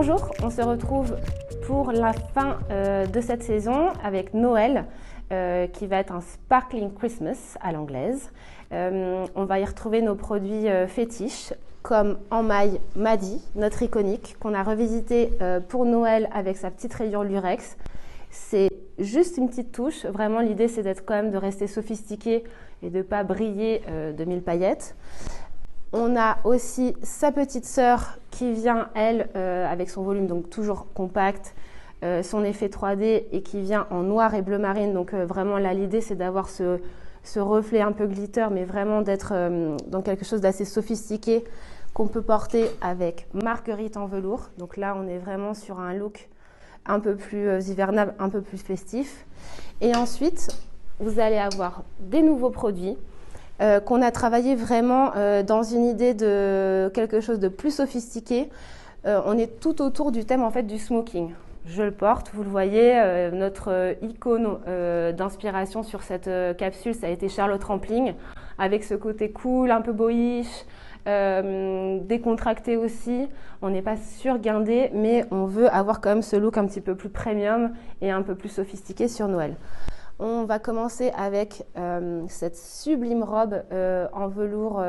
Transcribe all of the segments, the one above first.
Bonjour, on se retrouve pour la fin de cette saison avec Noël qui va être un Sparkling Christmas à l'anglaise. On va y retrouver nos produits fétiches comme en maille Madi, notre iconique, qu'on a revisité pour Noël avec sa petite rayure lurex. C'est juste une petite touche, vraiment l'idée c'est d'être quand même de rester sophistiqué et de ne pas briller de mille paillettes. On a aussi sa petite sœur qui vient, elle, avec son volume donc toujours compact, son effet 3D et qui vient en noir et bleu marine. Donc vraiment là, l'idée c'est d'avoir ce reflet un peu glitter, mais vraiment d'être dans quelque chose d'assez sophistiqué qu'on peut porter avec marguerite en velours. Donc là, on est vraiment sur un look un peu plus hivernal, un peu plus festif. Et ensuite, vous allez avoir des nouveaux produits qu'on a travaillé vraiment dans une idée de quelque chose de plus sophistiqué. On est tout autour du thème en fait du smoking. Je le porte, vous le voyez, notre icône d'inspiration sur cette capsule, ça a été Charlotte Rampling, avec ce côté cool, un peu boyish, décontracté aussi. On n'est pas surguindé, mais on veut avoir quand même ce look un petit peu plus premium et un peu plus sophistiqué sur Noël. On va commencer avec cette sublime robe en velours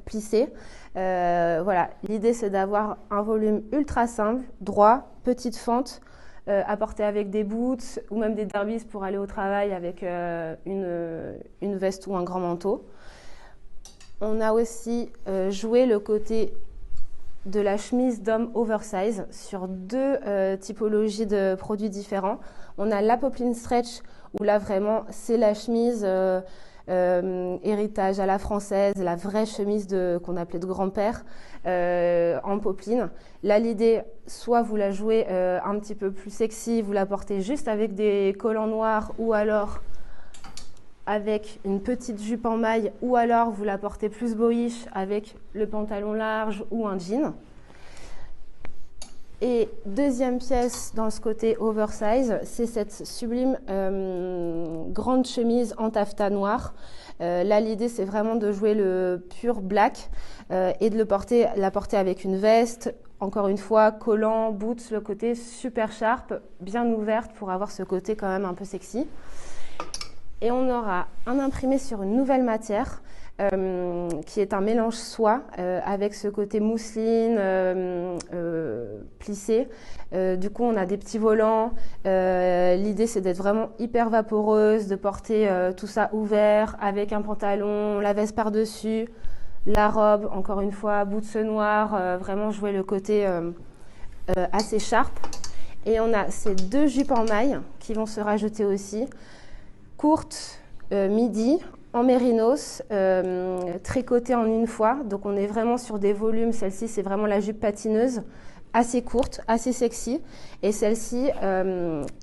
plissé. Voilà, l'idée c'est d'avoir un volume ultra simple, droit, petite fente, à porter avec des boots ou même des derbies pour aller au travail avec une veste ou un grand manteau. On a aussi joué le côté de la chemise d'homme oversize sur deux typologies de produits différents. On a la popeline stretch où là vraiment c'est la chemise héritage à la française, la vraie chemise qu'on appelait de grand-père en popeline. Là l'idée, soit vous la jouez un petit peu plus sexy, vous la portez juste avec des collants noirs ou alors avec une petite jupe en maille ou alors vous la portez plus boyish avec le pantalon large ou un jean. Et deuxième pièce dans ce côté oversize, c'est cette sublime grande chemise en taffetas noir. Là, l'idée, c'est vraiment de jouer le pur black et de la porter avec une veste, encore une fois, collant, boots, le côté super sharp, bien ouverte pour avoir ce côté quand même un peu sexy. Et on aura un imprimé sur une nouvelle matière qui est un mélange soie avec ce côté mousseline plissé. Du coup, on a des petits volants. L'idée, c'est d'être vraiment hyper vaporeuse, de porter tout ça ouvert avec un pantalon, la veste par-dessus, la robe, encore une fois, boots noirs, vraiment jouer le côté assez sharp. Et on a ces deux jupes en maille qui vont se rajouter aussi. Courte, midi, en mérinos, tricotée en une fois. Donc on est vraiment sur des volumes. Celle-ci, c'est vraiment la jupe patineuse, assez courte, assez sexy. Et celle-ci,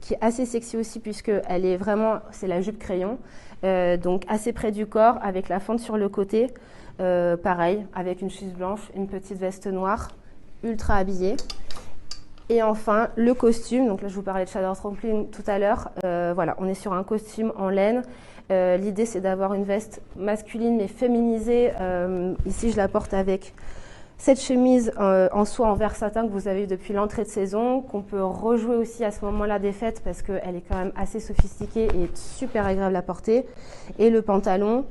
qui est assez sexy aussi puisqu'elle est vraiment, c'est la jupe crayon. Donc assez près du corps, avec la fente sur le côté. Pareil, avec une chemise blanche, une petite veste noire, ultra habillée. Et enfin, le costume, donc là je vous parlais de Charlotte Rampling tout à l'heure, voilà, on est sur un costume en laine. L'idée c'est d'avoir une veste masculine mais féminisée. Ici je la porte avec cette chemise en soie en vert satin que vous avez depuis l'entrée de saison, qu'on peut rejouer aussi à ce moment-là des fêtes parce qu'elle est quand même assez sophistiquée et super agréable à porter. Et le pantalon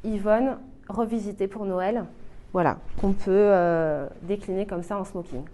Yvonne, revisité pour Noël, voilà, qu'on peut décliner comme ça en smoking.